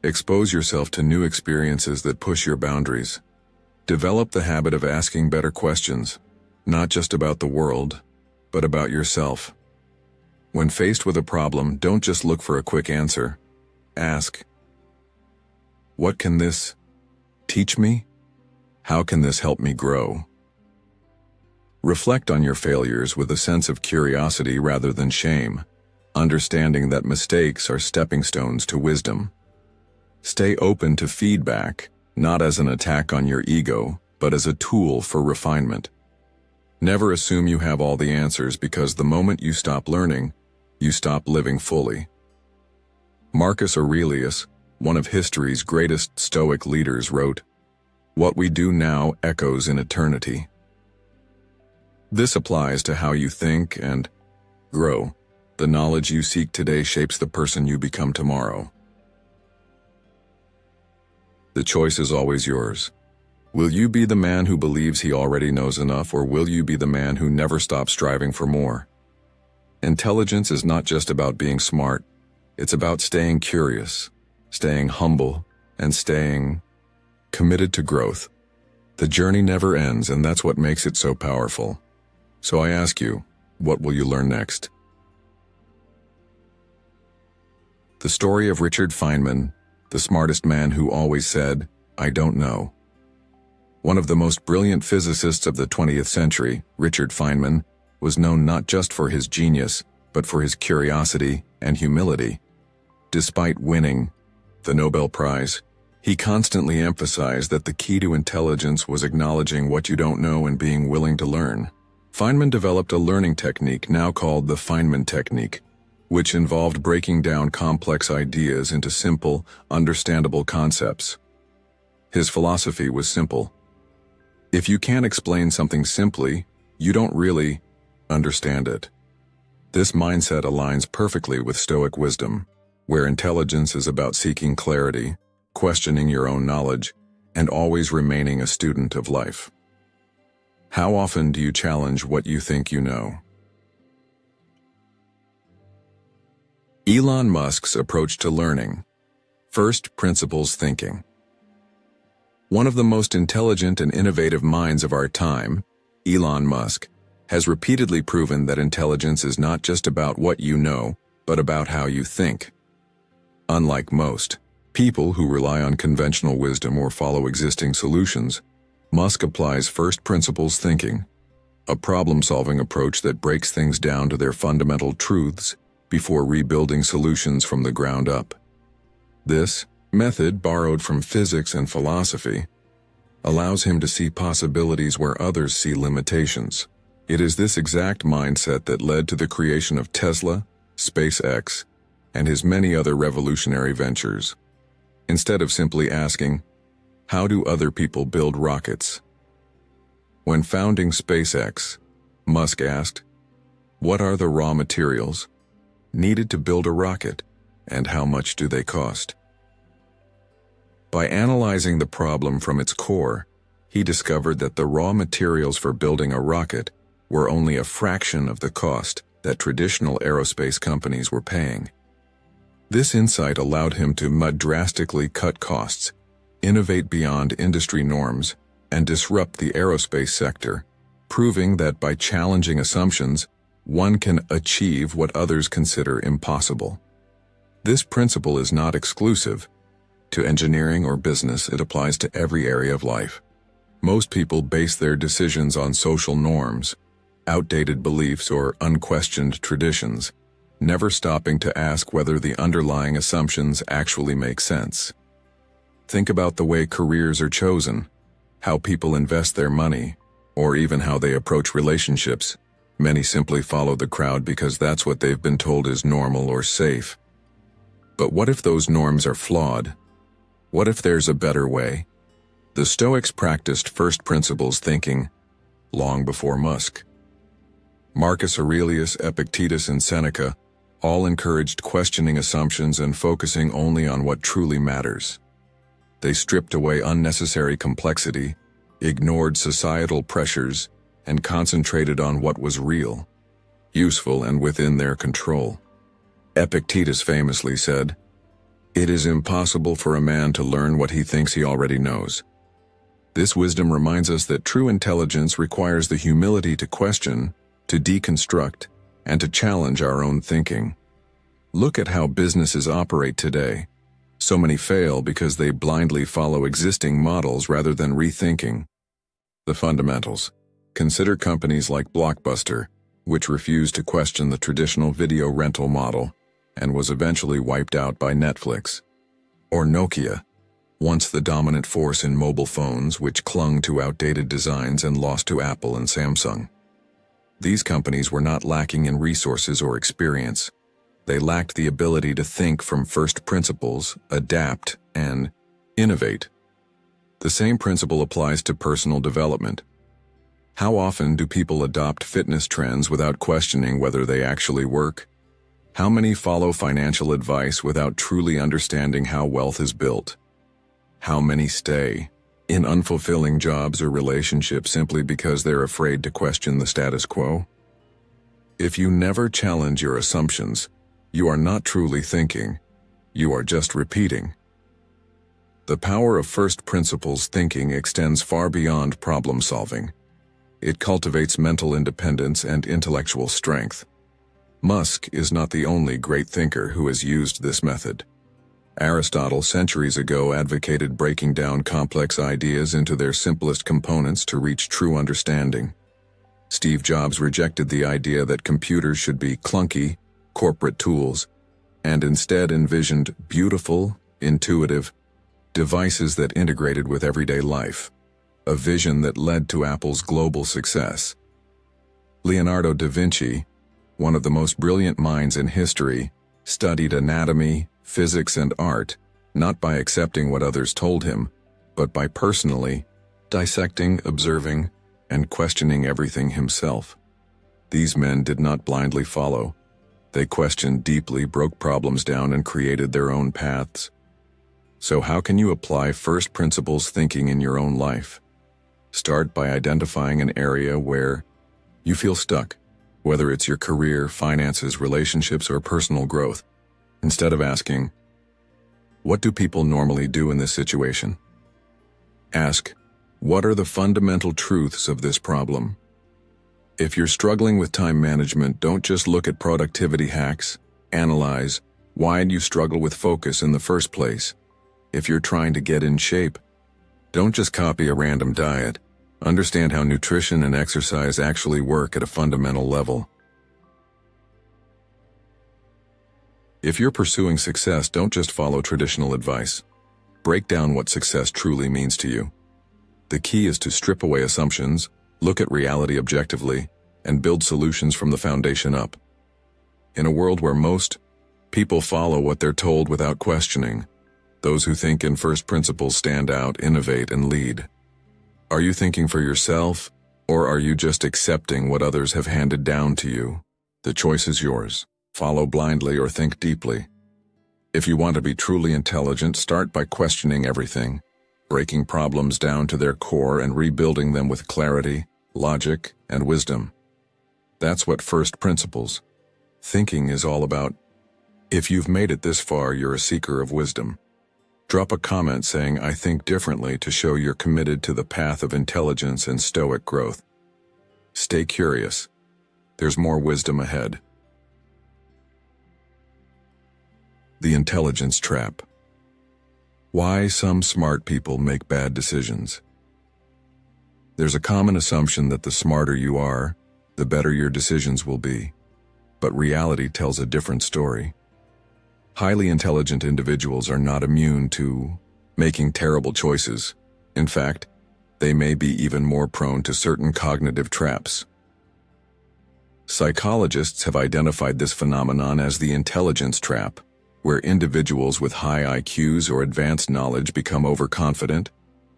A: Expose yourself to new experiences that push your boundaries. Develop the habit of asking better questions, not just about the world, but about yourself. When faced with a problem, don't just look for a quick answer. Ask, what can this teach me? How can this help me grow? Reflect on your failures with a sense of curiosity rather than shame, understanding that mistakes are stepping stones to wisdom. Stay open to feedback, not as an attack on your ego, but as a tool for refinement. Never assume you have all the answers, because the moment you stop learning, you stop living fully. Marcus Aurelius, one of history's greatest Stoic leaders, wrote, "What we do now echoes in eternity." This applies to how you think and grow. The knowledge you seek today shapes the person you become tomorrow. The choice is always yours. Will you be the man who believes he already knows enough, or will you be the man who never stops striving for more? Intelligence is not just about being smart. It's about staying curious, staying humble, and staying committed to growth. The journey never ends, and that's what makes it so powerful. So I ask you, what will you learn next? The story of Richard Feynman, the smartest man who always said, "I don't know." One of the most brilliant physicists of the 20th century, Richard Feynman, was known not just for his genius, but for his curiosity and humility. Despite winning the Nobel Prize, he constantly emphasized that the key to intelligence was acknowledging what you don't know and being willing to learn. Feynman developed a learning technique now called the Feynman technique, which involved breaking down complex ideas into simple, understandable concepts. His philosophy was simple. If you can't explain something simply, you don't really understand it. This mindset aligns perfectly with Stoic wisdom, where intelligence is about seeking clarity, questioning your own knowledge, and always remaining a student of life. How often do you challenge what you think you know? Elon Musk's approach to learning. First principles thinking. One of the most intelligent and innovative minds of our time, Elon Musk, has repeatedly proven that intelligence is not just about what you know, but about how you think. Unlike most people who rely on conventional wisdom or follow existing solutions, Musk applies first principles thinking, a problem-solving approach that breaks things down to their fundamental truths before rebuilding solutions from the ground up. This method, borrowed from physics and philosophy, allows him to see possibilities where others see limitations. It is this exact mindset that led to the creation of Tesla, SpaceX, and his many other revolutionary ventures. Instead of simply asking, "How do other people build rockets?" When founding SpaceX, Musk asked, "What are the raw materials needed to build a rocket, and how much do they cost?" By analyzing the problem from its core, he discovered that the raw materials for building a rocket were only a fraction of the cost that traditional aerospace companies were paying. This insight allowed him to drastically cut costs, innovate beyond industry norms, and disrupt the aerospace sector, proving that by challenging assumptions, one can achieve what others consider impossible. This principle is not exclusive to engineering or business. It applies to every area of life. Most people base their decisions on social norms, outdated beliefs, or unquestioned traditions, never stopping to ask whether the underlying assumptions actually make sense. Think about the way careers are chosen, how people invest their money, or even how they approach relationships. Many simply follow the crowd because that's what they've been told is normal or safe. But what if those norms are flawed? What if there's a better way? The Stoics practiced first principles thinking long before Musk. Marcus Aurelius, Epictetus, and Seneca all encouraged questioning assumptions and focusing only on what truly matters. They stripped away unnecessary complexity, ignored societal pressures, and concentrated on what was real, useful, and within their control. Epictetus famously said, "It is impossible for a man to learn what he thinks he already knows." This wisdom reminds us that true intelligence requires the humility to question, to deconstruct, and to challenge our own thinking. Look at how businesses operate today. So many fail because they blindly follow existing models rather than rethinking the fundamentals. Consider companies like Blockbuster, which refused to question the traditional video rental model and was eventually wiped out by Netflix. Or Nokia, once the dominant force in mobile phones, which clung to outdated designs and lost to Apple and Samsung. These companies were not lacking in resources or experience. They lacked the ability to think from first principles, adapt, and innovate. The same principle applies to personal development. How often do people adopt fitness trends without questioning whether they actually work? How many follow financial advice without truly understanding how wealth is built? How many stay in unfulfilling jobs or relationships simply because they're afraid to question the status quo? If you never challenge your assumptions, you are not truly thinking, you are just repeating. The power of first principles thinking extends far beyond problem solving. It cultivates mental independence and intellectual strength. Musk is not the only great thinker who has used this method. Aristotle centuries ago advocated breaking down complex ideas into their simplest components to reach true understanding. Steve Jobs rejected the idea that computers should be clunky, corporate tools, and instead envisioned beautiful, intuitive devices that integrated with everyday life, a vision that led to Apple's global success. Leonardo da Vinci, one of the most brilliant minds in history, studied anatomy, physics, and art, not by accepting what others told him, but by personally dissecting, observing, and questioning everything himself. These men did not blindly follow. They questioned deeply, broke problems down, and created their own paths. So how can you apply first principles thinking in your own life? Start by identifying an area where you feel stuck, whether it's your career, finances, relationships, or personal growth. Instead of asking, "What do people normally do in this situation?" ask, "What are the fundamental truths of this problem?" If you're struggling with time management, don't just look at productivity hacks. Analyze, why do you struggle with focus in the first place? If you're trying to get in shape, don't just copy a random diet. Understand how nutrition and exercise actually work at a fundamental level. If you're pursuing success, don't just follow traditional advice. Break down what success truly means to you. The key is to strip away assumptions, look at reality objectively, and build solutions from the foundation up. In a world where most people follow what they're told without questioning, those who think in first principles stand out, innovate, and lead. Are you thinking for yourself, or are you just accepting what others have handed down to you? The choice is yours. Follow blindly or think deeply. If you want to be truly intelligent, start by questioning everything, breaking problems down to their core and rebuilding them with clarity, logic, and wisdom. That's what first principles thinking is all about. If you've made it this far, you're a seeker of wisdom. Drop a comment saying, "I think differently," to show you're committed to the path of intelligence and stoic growth. Stay curious. There's more wisdom ahead. The intelligence trap. Why some smart people make bad decisions. There's a common assumption that the smarter you are, the better your decisions will be. But reality tells a different story. Highly intelligent individuals are not immune to making terrible choices. In fact, they may be even more prone to certain cognitive traps. Psychologists have identified this phenomenon as the intelligence trap, where individuals with high IQs or advanced knowledge become overconfident,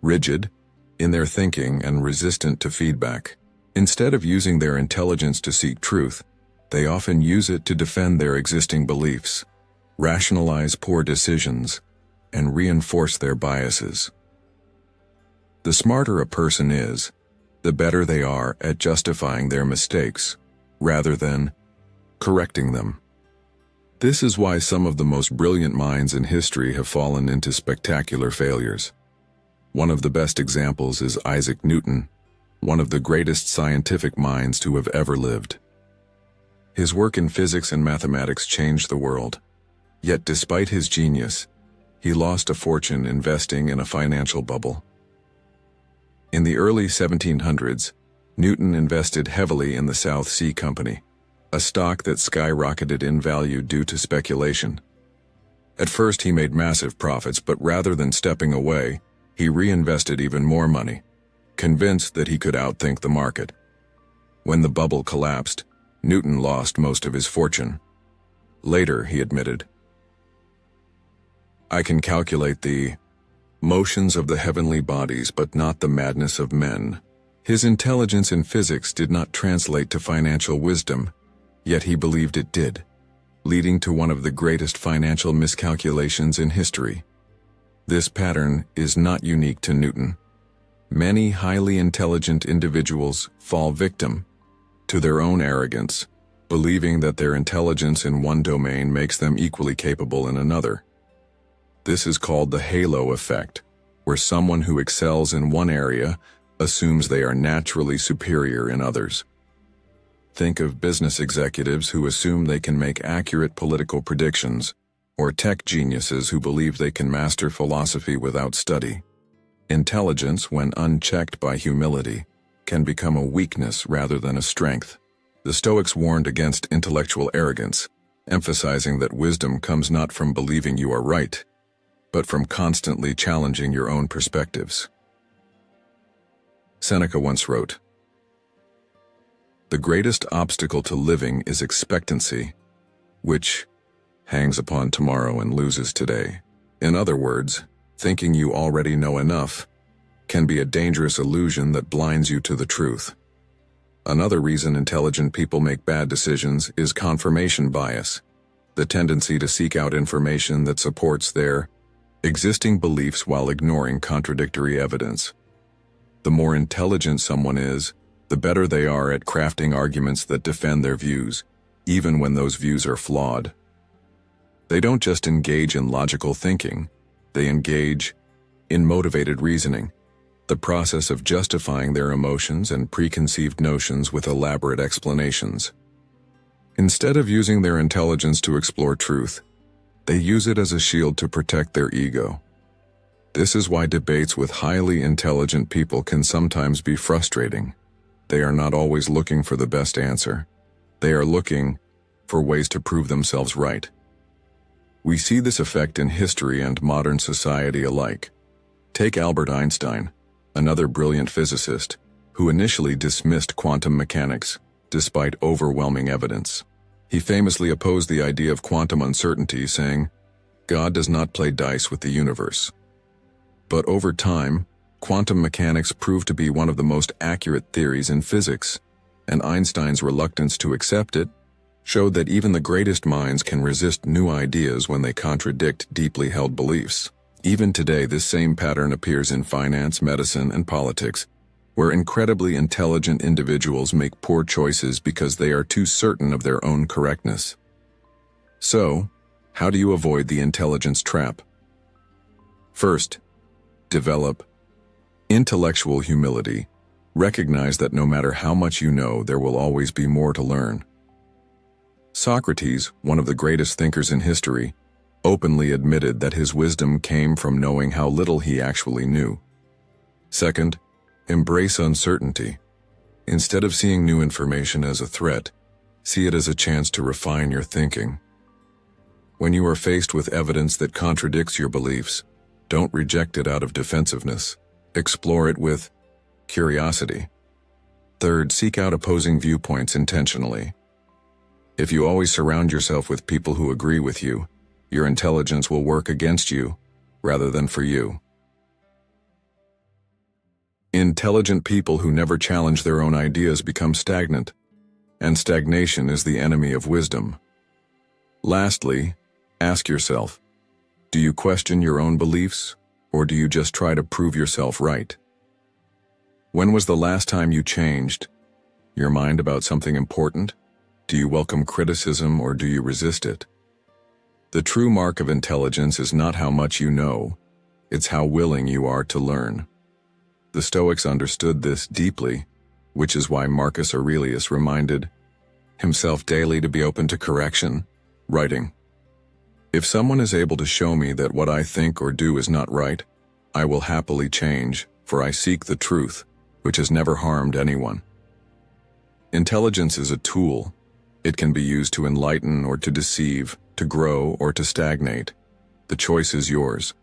A: rigid in their thinking, and resistant to feedback. Instead of using their intelligence to seek truth, they often use it to defend their existing beliefs, rationalize poor decisions, and reinforce their biases. The smarter a person is, the better they are at justifying their mistakes, rather than correcting them. This is why some of the most brilliant minds in history have fallen into spectacular failures. One of the best examples is Isaac Newton, one of the greatest scientific minds to have ever lived. His work in physics and mathematics changed the world. Yet despite his genius, he lost a fortune investing in a financial bubble. In the early 1700s, Newton invested heavily in the South Sea Company, a stock that skyrocketed in value due to speculation. At first he made massive profits, but rather than stepping away, he reinvested even more money, convinced that he could outthink the market. When the bubble collapsed, Newton lost most of his fortune. Later, he admitted, "I can calculate the motions of the heavenly bodies, but not the madness of men." His intelligence in physics did not translate to financial wisdom, yet he believed it did, leading to one of the greatest financial miscalculations in history. This pattern is not unique to Newton. Many highly intelligent individuals fall victim to their own arrogance, believing that their intelligence in one domain makes them equally capable in another. This is called the halo effect, where someone who excels in one area assumes they are naturally superior in others. Think of business executives who assume they can make accurate political predictions, or tech geniuses who believe they can master philosophy without study. Intelligence, when unchecked by humility, can become a weakness rather than a strength. The Stoics warned against intellectual arrogance, emphasizing that wisdom comes not from believing you are right, but from constantly challenging your own perspectives. Seneca once wrote, "The greatest obstacle to living is expectancy, which hangs upon tomorrow and loses today." In other words, thinking you already know enough can be a dangerous illusion that blinds you to the truth. Another reason intelligent people make bad decisions is confirmation bias, the tendency to seek out information that supports their existing beliefs while ignoring contradictory evidence. The more intelligent someone is, the better they are at crafting arguments that defend their views, even when those views are flawed. They don't just engage in logical thinking, they engage in motivated reasoning, the process of justifying their emotions and preconceived notions with elaborate explanations. Instead of using their intelligence to explore truth, they use it as a shield to protect their ego. This is why debates with highly intelligent people can sometimes be frustrating. They are not always looking for the best answer. They are looking for ways to prove themselves right. We see this effect in history and modern society alike. Take Albert Einstein, another brilliant physicist, who initially dismissed quantum mechanics, despite overwhelming evidence. He famously opposed the idea of quantum uncertainty, saying, "God does not play dice with the universe." But over time, quantum mechanics proved to be one of the most accurate theories in physics, and Einstein's reluctance to accept it showed that even the greatest minds can resist new ideas when they contradict deeply held beliefs. Even today, this same pattern appears in finance, medicine, and politics, where incredibly intelligent individuals make poor choices because they are too certain of their own correctness. So, how do you avoid the intelligence trap? First, develop intellectual humility. Recognize that no matter how much you know, there will always be more to learn. Socrates, one of the greatest thinkers in history, openly admitted that his wisdom came from knowing how little he actually knew. Second, Embrace uncertainty. Instead of seeing new information as a threat, see it as a chance to refine your thinking. When you are faced with evidence that contradicts your beliefs, don't reject it out of defensiveness. Explore it with curiosity. Third, seek out opposing viewpoints intentionally. If you always surround yourself with people who agree with you, your intelligence will work against you rather than for you. Intelligent people who never challenge their own ideas become stagnant, and stagnation is the enemy of wisdom. Lastly, ask yourself, do you question your own beliefs, or do you just try to prove yourself right? When was the last time you changed your mind about something important? Do you welcome criticism or do you resist it? The true mark of intelligence is not how much you know, it's how willing you are to learn. The Stoics understood this deeply, which is why Marcus Aurelius reminded himself daily to be open to correction, writing, "If someone is able to show me that what I think or do is not right, I will happily change, for I seek the truth, which has never harmed anyone." Intelligence is a tool. It can be used to enlighten or to deceive, to grow or to stagnate. The choice is yours.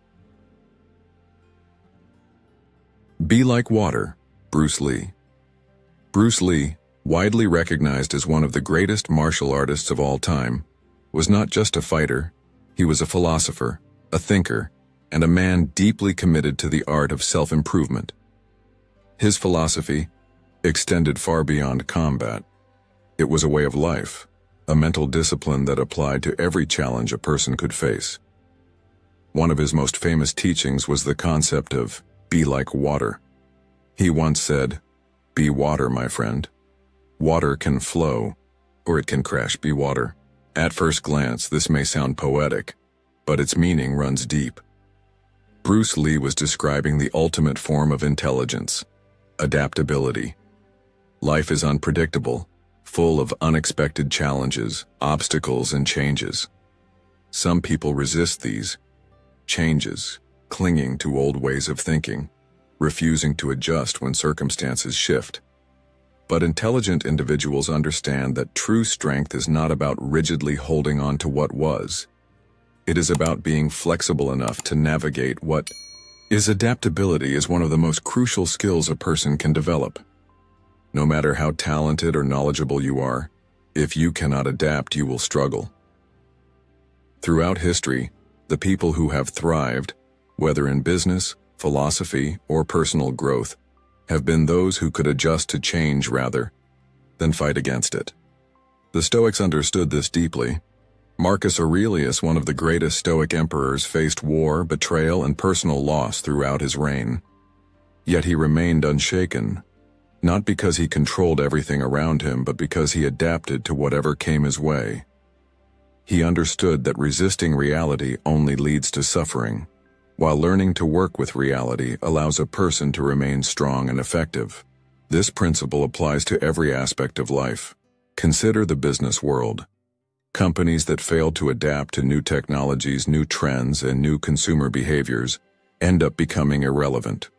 A: Be like water, Bruce Lee. Bruce Lee, widely recognized as one of the greatest martial artists of all time, was not just a fighter, he was a philosopher, a thinker, and a man deeply committed to the art of self-improvement. His philosophy extended far beyond combat. It was a way of life, a mental discipline that applied to every challenge a person could face. One of his most famous teachings was the concept of be like water. He once said, "Be water, my friend. Water can flow, or it can crash. Be water." At first glance, this may sound poetic, but its meaning runs deep. Bruce Lee was describing the ultimate form of intelligence, adaptability. Life is unpredictable, full of unexpected challenges, obstacles, and changes. Some people resist these changes, clinging to old ways of thinking, refusing to adjust when circumstances shift. But intelligent individuals understand that true strength is not about rigidly holding on to what was. It is about being flexible enough to navigate what is. Adaptability is one of the most crucial skills a person can develop. No matter how talented or knowledgeable you are, if you cannot adapt, you will struggle. Throughout history, the people who have thrived, whether in business, philosophy, or personal growth, have been those who could adjust to change rather than fight against it. The Stoics understood this deeply. Marcus Aurelius, one of the greatest Stoic emperors, faced war, betrayal, and personal loss throughout his reign. Yet he remained unshaken, not because he controlled everything around him, but because he adapted to whatever came his way. He understood that resisting reality only leads to suffering, while learning to work with reality allows a person to remain strong and effective. This principle applies to every aspect of life. Consider the business world. Companies that fail to adapt to new technologies, new trends, and new consumer behaviors end up becoming irrelevant.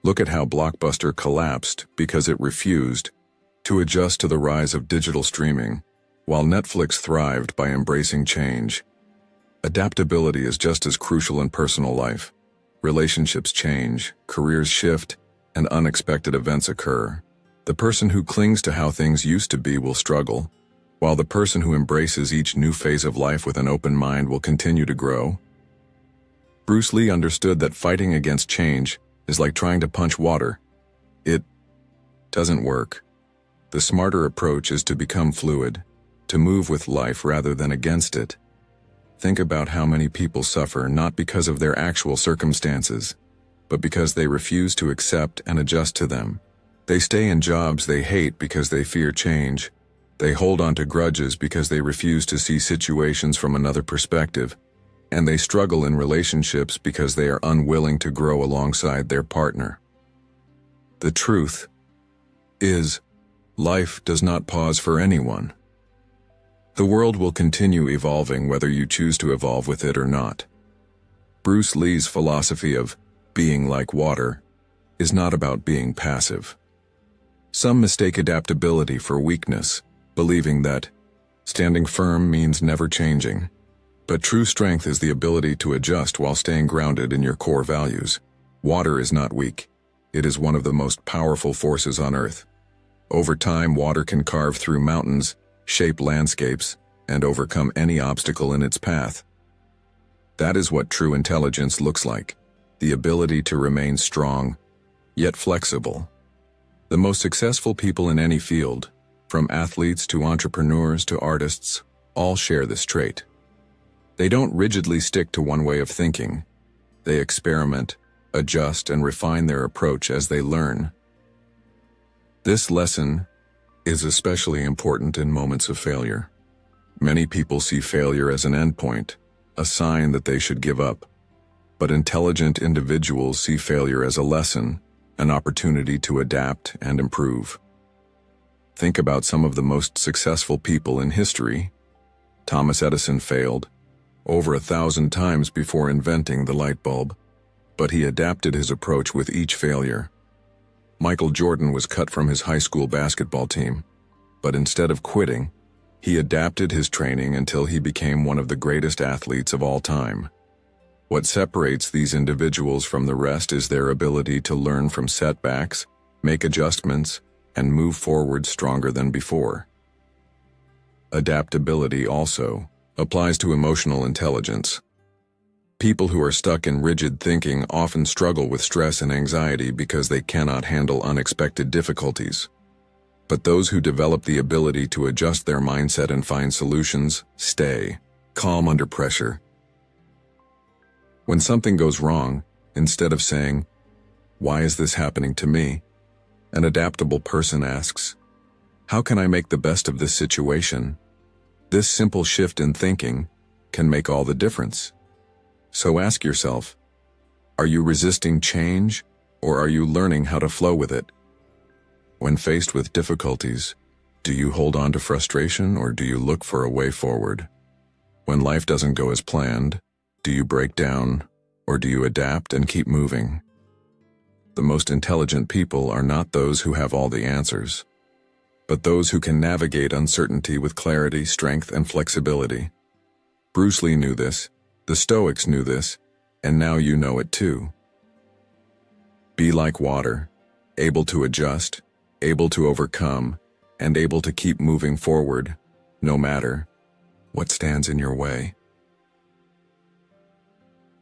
A: Look at how Blockbuster collapsed because it refused to adjust to the rise of digital streaming, while Netflix thrived by embracing change. Adaptability is just as crucial in personal life. Relationships change, careers shift, and unexpected events occur. The person who clings to how things used to be will struggle, while the person who embraces each new phase of life with an open mind will continue to grow. Bruce Lee understood that fighting against change is like trying to punch water. It doesn't work. The smarter approach is to become fluid, to move with life rather than against it. Think about how many people suffer not because of their actual circumstances, but because they refuse to accept and adjust to them. They stay in jobs they hate because they fear change. They hold on to grudges because they refuse to see situations from another perspective. And they struggle in relationships because they are unwilling to grow alongside their partner. The truth is, life does not pause for anyone. The world will continue evolving whether you choose to evolve with it or not. Bruce Lee's philosophy of being like water is not about being passive. Some mistake adaptability for weakness, believing that standing firm means never changing. But true strength is the ability to adjust while staying grounded in your core values. Water is not weak. It is one of the most powerful forces on Earth. Over time, water can carve through mountains, shape landscapes, and overcome any obstacle in its path. That is what true intelligence looks like, the ability to remain strong, yet flexible. The most successful people in any field, from athletes to entrepreneurs to artists, all share this trait. They don't rigidly stick to one way of thinking. They experiment, adjust, and refine their approach as they learn. This lesson is especially important in moments of failure. Many people see failure as an endpoint, a sign that they should give up. But intelligent individuals see failure as a lesson, an opportunity to adapt and improve. Think about some of the most successful people in history. Thomas Edison failed over 1,000 times before inventing the light bulb, but he adapted his approach with each failure. Michael Jordan was cut from his high school basketball team, but instead of quitting, he adapted his training until he became one of the greatest athletes of all time. What separates these individuals from the rest is their ability to learn from setbacks, make adjustments, and move forward stronger than before. Adaptability also applies to emotional intelligence. People who are stuck in rigid thinking often struggle with stress and anxiety because they cannot handle unexpected difficulties. But those who develop the ability to adjust their mindset and find solutions stay calm under pressure. When something goes wrong, instead of saying, "Why is this happening to me?" an adaptable person asks, "How can I make the best of this situation?" This simple shift in thinking can make all the difference. So ask yourself, are you resisting change, or are you learning how to flow with it? When faced with difficulties, do you hold on to frustration, or do you look for a way forward? When life doesn't go as planned, do you break down, or do you adapt and keep moving? The most intelligent people are not those who have all the answers, but those who can navigate uncertainty with clarity, strength, and flexibility. Bruce Lee knew this, the Stoics knew this, and now you know it too. Be like water, able to adjust, able to overcome, and able to keep moving forward, no matter what stands in your way.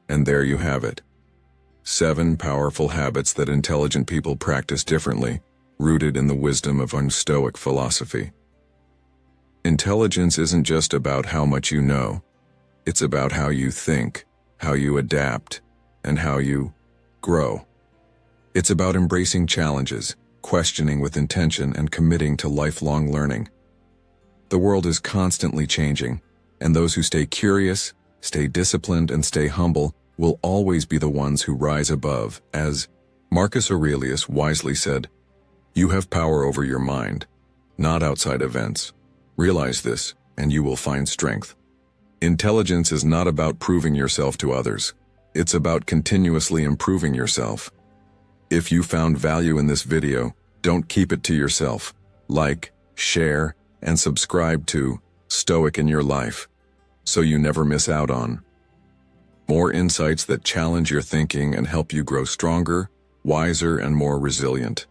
A: And there you have it. 7 powerful habits that intelligent people practice differently, rooted in the wisdom of Stoic philosophy. Intelligence isn't just about how much you know. It's about how you think, how you adapt, and how you grow. It's about embracing challenges, questioning with intention, and committing to lifelong learning. The world is constantly changing, and those who stay curious, stay disciplined, and stay humble will always be the ones who rise above. As Marcus Aurelius wisely said, "You have power over your mind, not outside events. Realize this, and you will find strength." Intelligence is not about proving yourself to others. It's about continuously improving yourself. If you found value in this video, don't keep it to yourself. Like, share, and subscribe to Stoic in Your Life, so you never miss out on more insights that challenge your thinking and help you grow stronger, wiser, and more resilient.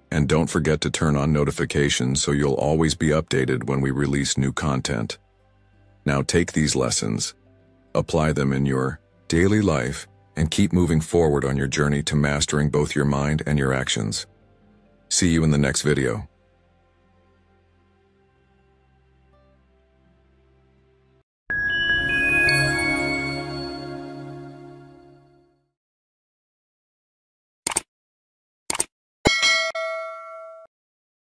A: And don't forget to turn on notifications so you'll always be updated when we release new content. Now take these lessons, apply them in your daily life, and keep moving forward on your journey to mastering both your mind and your actions. See you in the next video.